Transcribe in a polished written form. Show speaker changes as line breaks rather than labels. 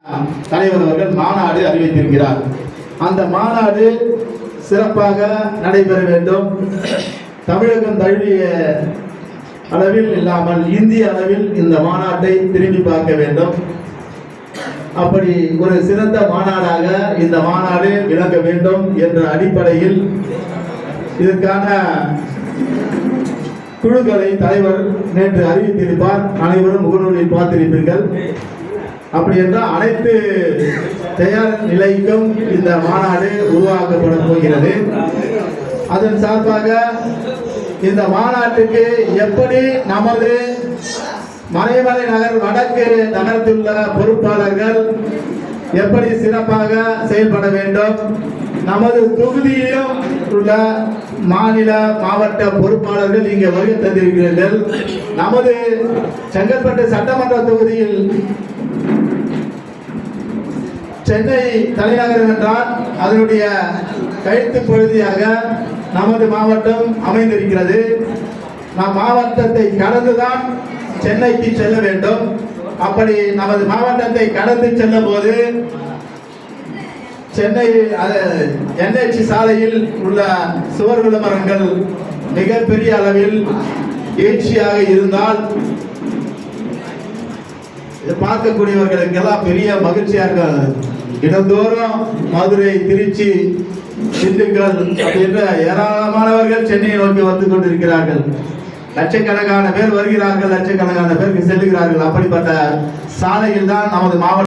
தலைவர் அவர்கள் மாநாடு அறிவித்திருக்கிறார். அந்த மாநாடு சிறப்பாக நடைபெற வேண்டும். தமிழகம் தழுவிய அளவில் இல்லாமல் இந்திய அளவில் இந்த மாநாட்டை திரும்பி பார்க்க வேண்டும். அப்படி ஒரு சிறந்த மாநாடாக இந்த மாநாடு விளங்க வேண்டும் என்ற அடிப்படையில் இதற்கான குழுக்களை தலைவர் நேற்று அறிவித்திருப்பார். அனைவரும் முகநூலில் பார்த்திருப்பீர்கள். அப்படி என்றால் அனைத்து தயார் நிலைக்கும் இந்த மாநாடு உருவாக்கப்பட போகிறது. அதன் சார்பாக இந்த மாநாட்டுக்கு எப்படி நமது மறைமலை நகர் வடக்கு நகரத்தில் உள்ள பொறுப்பாளர்கள் எப்படி சிறப்பாக செயல்பட வேண்டும், நமது தொகுதியிலும் உள்ள மாநில மாவட்ட பொறுப்பாளர்கள் இங்கே வருகை தந்திருக்கிறீர்கள். நமது செங்கல்பட்டு சட்டமன்ற தொகுதியில் சென்னை தலைநகரம் என்றால் அதனுடைய கழுத்து பகுதியாக நமது மாவட்டம் அமைந்திருக்கிறது. நம் மாவட்டத்தை கடந்துதான் சென்னைக்கு செல்ல வேண்டும். அப்படி நமது மாவட்டத்தை கடந்து செல்லும் போது சென்னை NH சாலையில் உள்ள சுவர் விளம்பரங்கள் மிகப்பெரிய அளவில் எழுச்சியாக இருந்தால் பார்க்கக்கூடியவர்களுக்கெல்லாம் பெரிய மகிழ்ச்சியா இருக்காது. இடந்தோறும் மதுரை, திருச்சி, திண்டுக்கல் அப்படின்ற ஏராளமானவர்கள் சென்னையை நோக்கி வந்து கொண்டிருக்கிறார்கள். லட்சக்கணக்கான பேர் வருகிறார்கள், லட்சக்கணக்கான பேருக்கு செல்லுகிறார்கள். அப்படிப்பட்ட சாலையில் தான் நமது மாவட்டம்